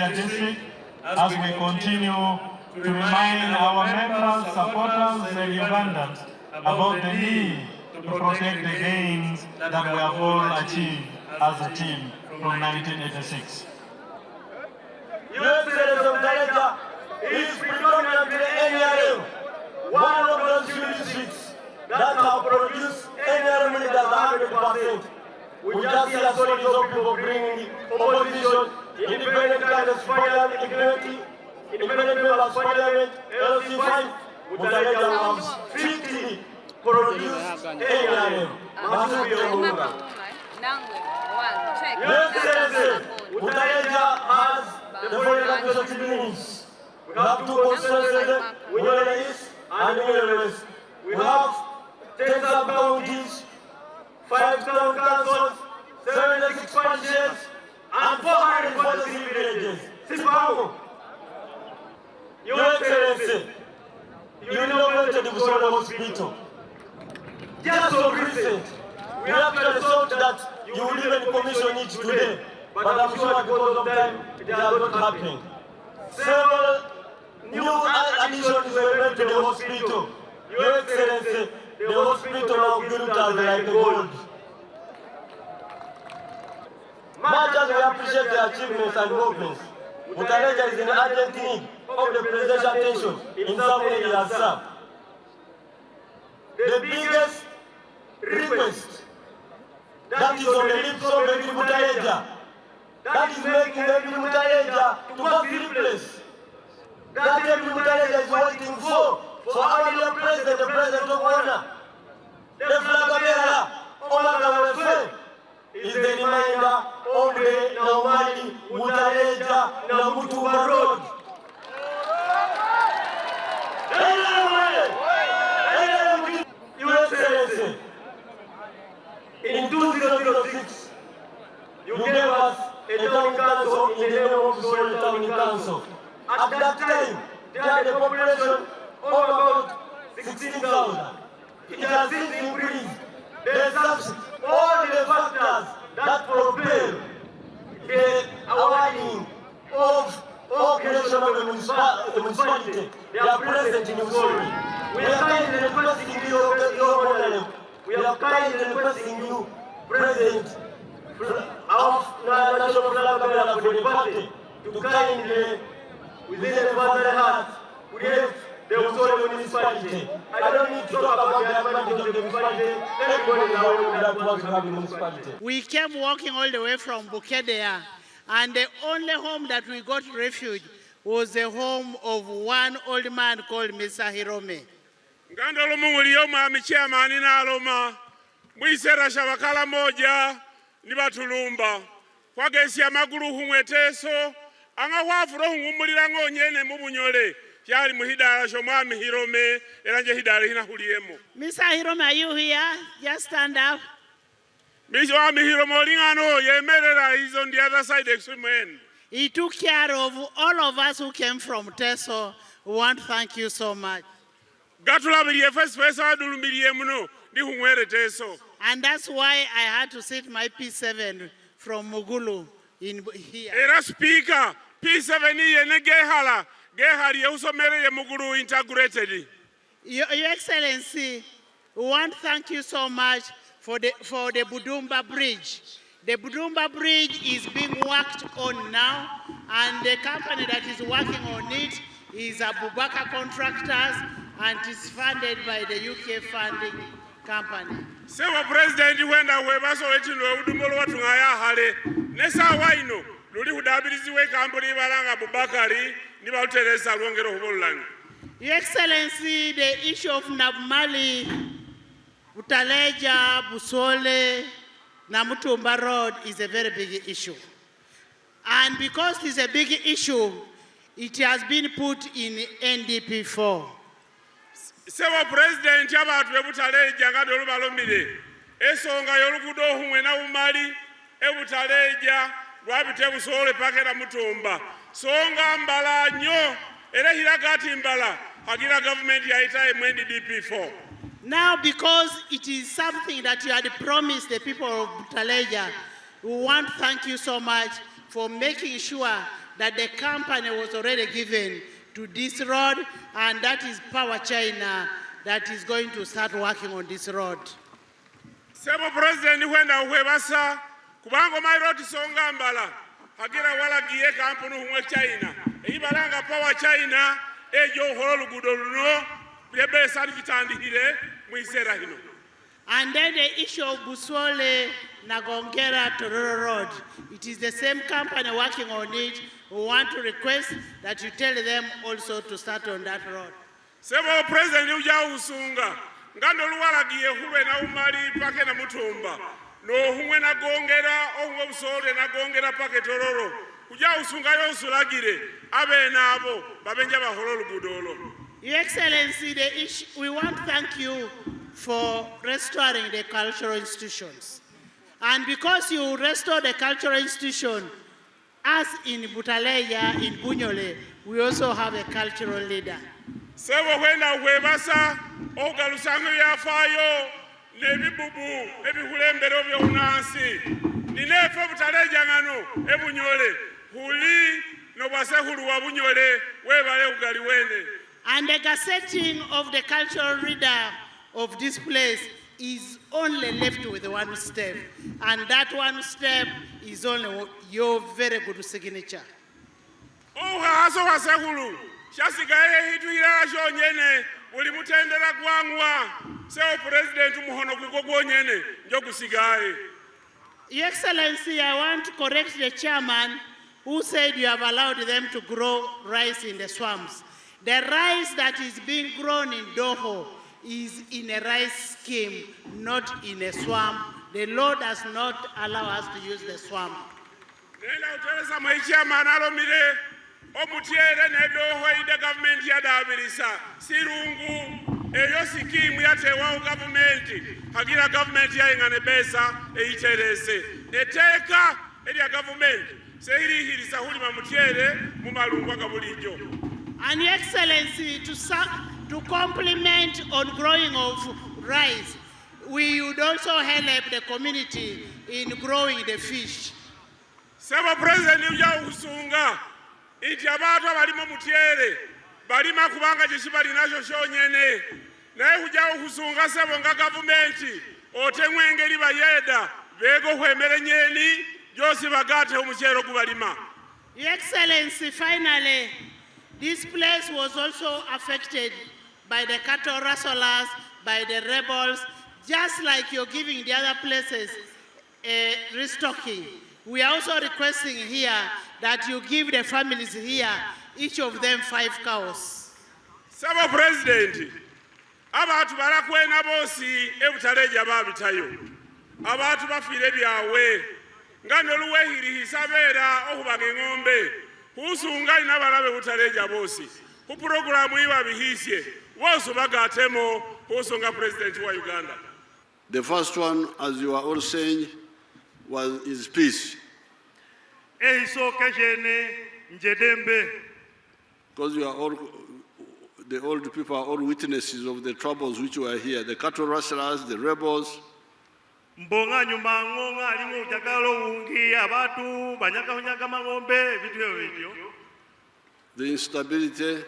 Butaleja district as we continue to remind our members, supporters, and Ugandans about the need to protect the gains that we have all achieved as a team from 1986. Your Excellency of Butaleja is predominantly NRM, one of those few districts that have produced NRM leaders 100%. We just see a stories of people bringing opposition, independent candidates, independent members, parliament, LC5. Butaleja has strictly produced NRM. Your Excellency, Butaleja has the foreign administrative. We have two constituencies, Willa East and Willa West. We have 10 sub-counties, 5 town councils, 76 parishes, and 443 villages. Sipamu. Your Excellency, you inaugurated the Museveni Hospital. Just so recent, we actually thought that you would even commission it today, but I'm sure because of time, it has not happened. Several new additions were made to the hospital. Your Excellency, the hospital now built as like gold. Much as we appreciate the achievements and movements, Butaleja is in urgent need of the presidential attention in some areas, sir. The biggest request that is on the lips of every Butaleja, that is making every Butaleja to back the place, that every Butaleja is waiting for our dear president, the president of honor, the flag bearer, Omar is the reminder of the Naumali, Butaleja, Namutumba Road. Your Excellency, in 2006, you gave us a town council in the name of Museveni Town Council. At that time, they had a population of about 16,000. It has since increased. There's all the factors that propel the awarding of all creation of the municipality. They are present in Museveni. We are kindly requesting you, Your Honorable, we are kindly requesting you, President of the National Flag for the party, to kindly, within the father's heart, create the Museveni municipality. I don't need to talk about the advantage of the municipality. Everybody is aware that wants to have the municipality. We came walking all the way from Butaleja, and the only home that we got refuge was the home of one old man called Mr. Hirome. Nganda lumungulio mwami chairman na aloma mwisera shabakala moja ni batulumba kwagesi amaguru humweteso anga wafuro humulira ngonyene mu bunyole yali muhidala sho mwami Hirome eranje hidala hina huliemo. Mr. Hirome, are you here? Just stand up. Mr. Mwami Hirome olingano yemerera is on the other side extreme end. He took care of all of us who came from Teso. We want to thank you so much. And that's why I had to sit my P7 from Mugulu in here. Era speaker P7 yene gehali usomere ye Mugulu integrated. Your Excellency, we want to thank you so much for the Budumba Bridge. The Budumba Bridge is being worked on now, and the company that is working on it is Abubakar Contractors, and is funded by the UK funding company. Sewa President wenda webaso wetino udumolo watu ngaya hale. Nesa waino luli hudabirizi we company balanga Abubakari ni bauteresa lwongero hubolangi. Your Excellency, the issue of Nabmali, Butaleja, Busole, Namutumba Road is a very big issue. And because it's a big issue, it has been put in NDP4. Sewa President y'abantu Butaleja nga dolu balomire esonga yolugudo humwe na umali Butaleja lwabite Busole pakera Mutumba songa mbala nyo era hiragati mbala hagira government yaita NDP4. Now, because it is something that you had promised the people of Butaleja, we want to thank you so much for making sure that the company was already given to this road, and that is Power China that is going to start working on this road. Sebo President wenda uhwebasa kubango mairoti songa mbala hagira wala giye kampuni humwe China eibalanga Power China ejo holo lugudo luno bebe sari kitandihire mwisera hino. And then the issue of Busole Nagongera Tororo Road, it is the same company working on it. We want to request that you tell them also to start on that road. Sebo President uja usunga ngando luwala giye huwe na umari pake na mutumba no humwe na gongera ohwe Busole na gongera pake Tororo uja usunga yosulagire abe nabo babenja baholo lugudolo. Your Excellency, we want to thank you for restoring the cultural institutions. And because you restore the cultural institution, as in Butaleja, in Bunyole, we also have a cultural leader. Sebo wenda uhwebasa ogalusango ya fayo nebibubu ebihulembero byo unansi ninefo Butaleja ngano ebunyole huli no basehulu wa Bunyole webale ugali wene. And the gazetting of the cultural leader of this place is only left with one step. And that one step is only your very good signature. Oh, haso wasehulu. Shasigaye hitu hilala shonyene. Uli mutendera guangwa. Seo President muhono kuko nyene. Njoku sigaye. Your Excellency, I want to correct the chairman who said you have allowed them to grow rice in the swamps. The rice that is being grown in Doho is in a rice scheme, not in a swamp. The law does not allow us to use the swamp. Nela uteleza maichia manalo mire omutiere ne Doho ide government ya dabirisa sirungu eyo sikimu yatewa government hagira government ya ingane besa eiterese eteka elia government sehiri hirisa huli mamutiere mumalungu akabulijo. And Your Excellency, to complement on growing of rice, we would also help the community in growing the fish. Sebo President uja usunga iti abantu abalima mutiere balima kubanga jishibali nasho shonyene naye uja usunga sebo nga government otemwe ngeri bayeda bego hwemere nyeni josi bagate umuchero kubalima. Your Excellency, finally, this place was also affected by the cattle rustlers, by the rebels, just like you're giving the other places restocking. We are also requesting here that you give the families here, each of them 5 cows. Sebo President, abatu barakwena bosi ebutaleja babitayo. Abatu bafire byawe. Ngano luwehiri hisabera ohubage ngombe. Usunga inabalabe Butaleja bosi. Ku programu iwa bihisye. Wosu bagatemo usunga President wa Uganda. The first one, as you are all saying, is peace. Because you are all, the old people are all witnesses of the troubles which were here. The cattle rustlers, the rebels. Mbonga nyumba ngonga alimu ujakalo ungi abatu banyaka unyaka mangombe video. The instability.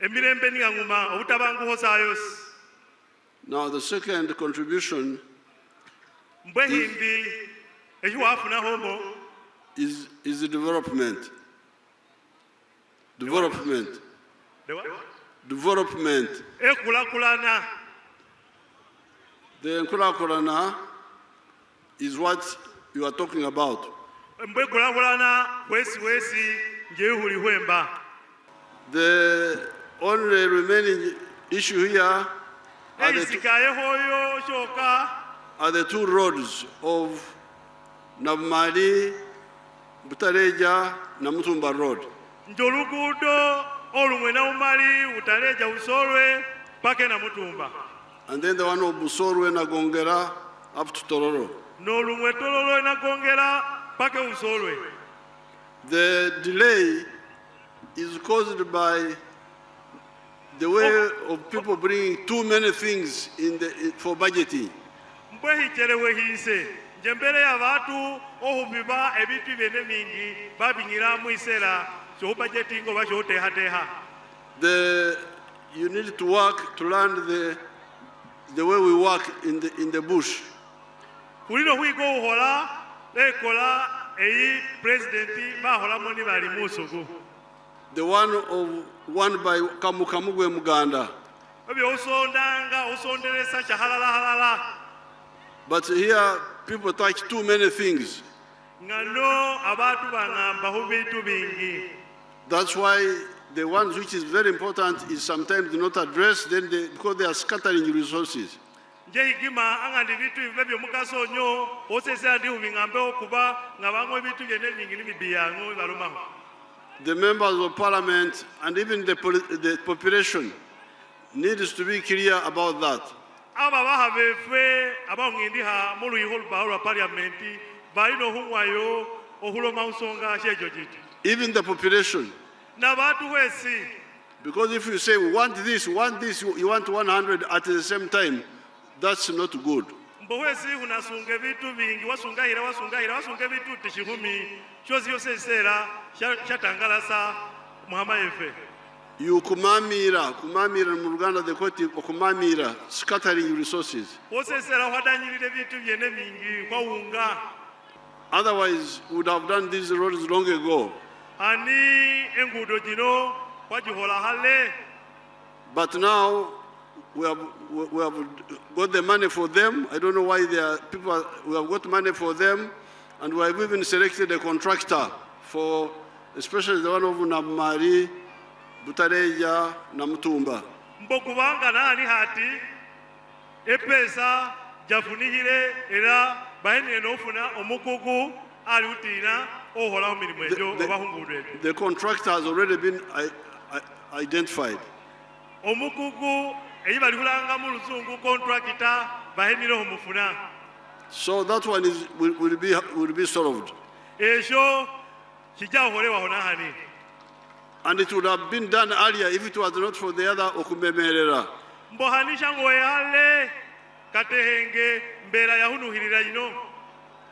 Emirembe ni nguma utabangu hosayos. Now the second contribution mbehimbi ejuafu na homo is the development. Development. Development. Ekulakulana. The Nkulakulana is what you are talking about. The only remaining issue here are the 2 roads of Nabmali, Butaleja, na Mutumba Road. And then the one of Busorwe na Gongera up to Tororo. The delay is caused by the way of people bringing too many things for budgeting. mbwehicherewe hise njembere y'abantu ohubiba ebitu byene mingi babinyira mu isera so budgeting oba so teha. You need to work to learn the way we work in the bush. Kulino huigo uhola lekola eyi president bahola moni bali musugu. The one by Kamukamugwe Muganda. Obi osondanga osonderesa chahalala. But here people touch too many things. Ngano abantu bangamba hubitu bingi. That's why the ones which is very important is sometimes not addressed because they are scattering resources. The members of parliament and even the population needs to be clear about that. Even the population. Because if you say, we want this, you want 100 at the same time, that's not good. You kumamira mu Uganda the quote kumamira, scattering resources. Otherwise, we would have done these roads long ago. But now we have got the money for them. I don't know why we have got money for them, and we have even selected a contractor for, especially the one of Namari, Butaleja, Namutumba. Mbokubanga nani hati epesa jafunihire era bahene nofuna omukugu alutina ohola omirimu ejo obahungudwe. The contractor has already been identified. Omukugu eyibalihulanga mu luzungu contractor bahenire omufuna. So that one will be solved. Esho kijaholewa honahani. And it would have been done earlier if it was not for the other okumemerera. Mbohanisha ngoyale katehenge mbera yahunuhirira ino.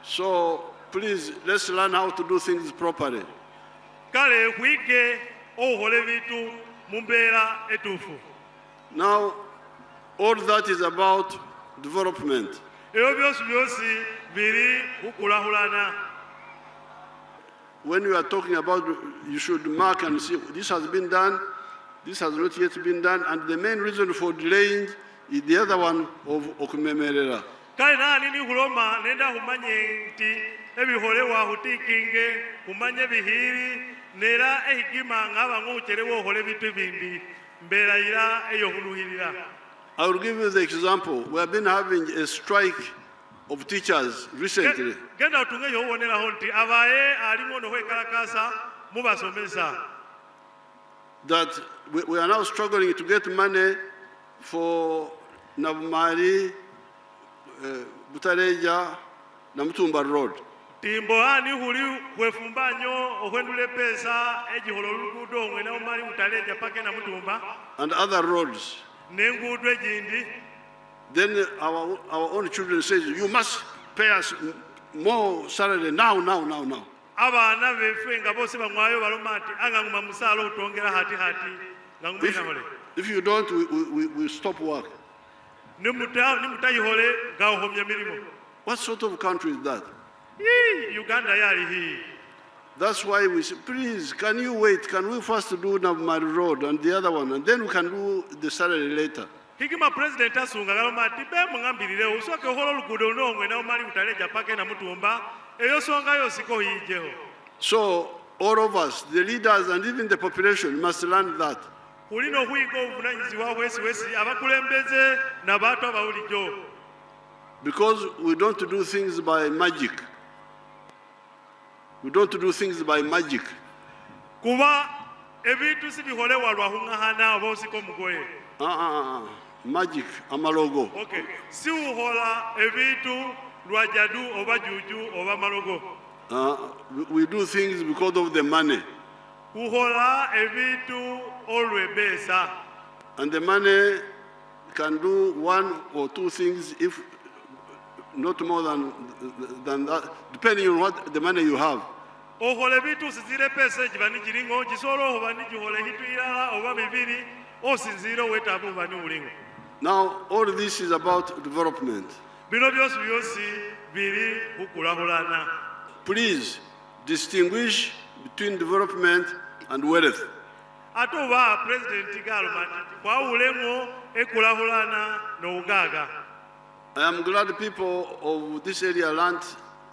So please, let's learn how to do things properly. Kale huike ohole vitu mumbera etufu. Now, all that is about development. When you are talking about, you should mark and see, this has been done, this has not yet been done, and the main reason for delaying is the other one of Okumemerera. I will give you the example. We have been having a strike of teachers recently. That we are now struggling to get money for Navumari, Butaleja, Namutumba Road. And other roads. Then our own children say, you must pay us more salary now. If you don't, we stop work. What sort of country is that? Uganda. That's why we say, please, can you wait? Can we first do Navumari Road and the other one, and then we can do the salary later? So all of us, the leaders and even the population, must learn that. Because we don't do things by magic. We don't do things by magic. Magic, amalogo. Okay. Si uhola ebitu lwajadu oba juju oba malogo. We do things because of the money. Uhola ebitu olwebesa. And the money can do one or two things if not more than that, depending on what the money you have. Ohole bitu sizire pesa jibani jiringo jisoro obani jihole hitu ilala oba bibiri osinziro wetabu bani ulingo. Now, all this is about development. Bino byosi biri hukulahulana. Please distinguish between development and wealth. Atuba President Galman kwa ulemo ekulahulana no ugaga. I am glad people of this area learned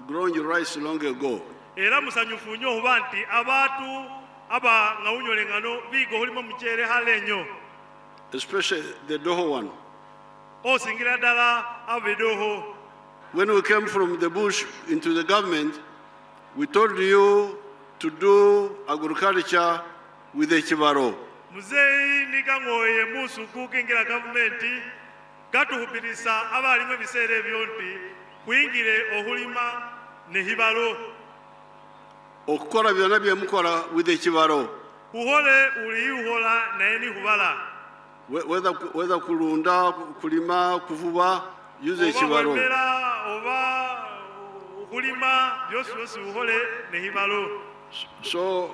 growing rice long ago. Era musanyufu nnyo oba nti abantu aba ngawunyolengano bigo hulimo muchere halenyo. Especially the Doho one. Osingira ddala abedoho. When we came from the bush into the government, we told you to do agriculture with the Chibaro. Muzeyi nikangoye musu kukingira government gatuhubirisa abalimu ebiseera ebyo nti kuyingire ohulima ne hibalo. Okukola byonna bye mukola with the Chibaro. Uhole uliuhola naye ni hubala. Whether kulunda, kulima, kuvuba, use the Chibaro. Oba uhulima byosi uhole ne hibalo. So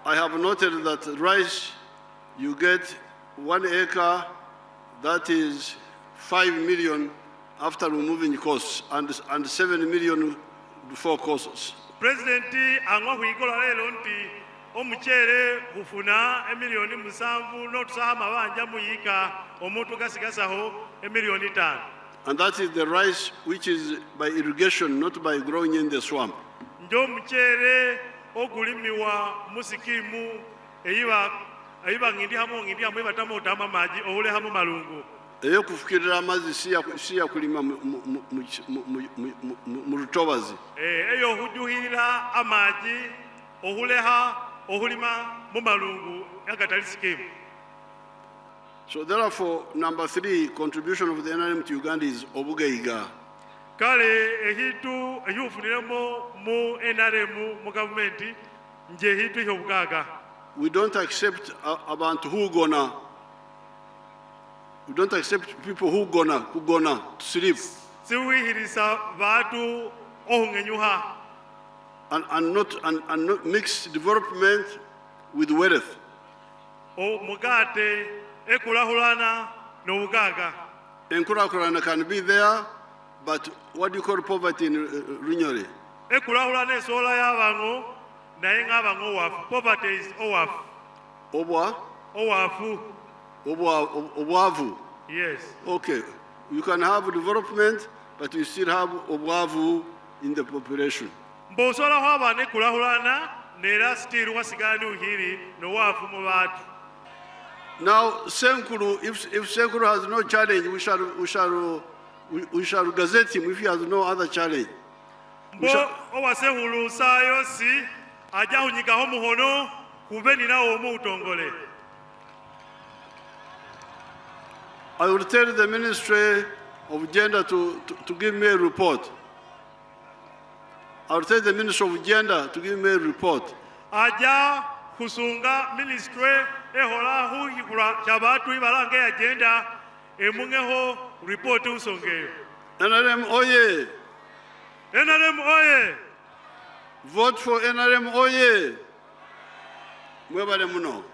I have noted that rice, you get 1 acre, that is 5 million after removing costs, and 7 million before costs. President angwa huikola lelo nti omuchere hufuna emilioni 7 notusaha mabanja muyika omuntu gasigasaho emilioni 5. And that is the rice which is by irrigation, not by growing in the swamp. Njo muchere ogulimiwa musikimu eyiba ngindi hamu ibatamo utama maji ohule hamu malungu. Eyo kufukirira amazi siya kulima mu rutobazi. Eyo hujuhira amaji ohuleha ohulima mu malungu yagatali sikimu. So therefore, number 3 contribution of the NRM to Uganda is obugaiga. Kale ehitu ehufuniremo mu NRM mu government nje hitu ihe obugaga. We don't accept abantu who gonna. We don't accept people who gonna to sleep. Siwihirisa batu ohungenyuha. And not mix development with wealth. O mugate ekulahulana no ugaga. Enkurakurana can be there, but what do you call poverty in Runyori? Ekulahulana esola yabango naye ngabango wafu. Poverty is owafu. Obwa? Owafu. Obwavu. Yes. Okay. You can have development, but you still have obwavu in the population. Mbosola hwaba ne kulahulana nera still wasigani uhiri no wafu mu batu. Now, Senkuru, if Senkuru has no challenge, we shall gazette him if he has no other challenge. Owasehulu sayo si aja unyikaho muhono kubeni na omu utongole. I will tell the Ministry of Gender to give me a report. I will tell the Ministry of Gender to give me a report. Aja kusunga Ministry ehola huhikula chabatu ibalange agenda emungeho report usongeyo. NRM oye! NRM oye! Vote for NRM oye! Mwebale muno.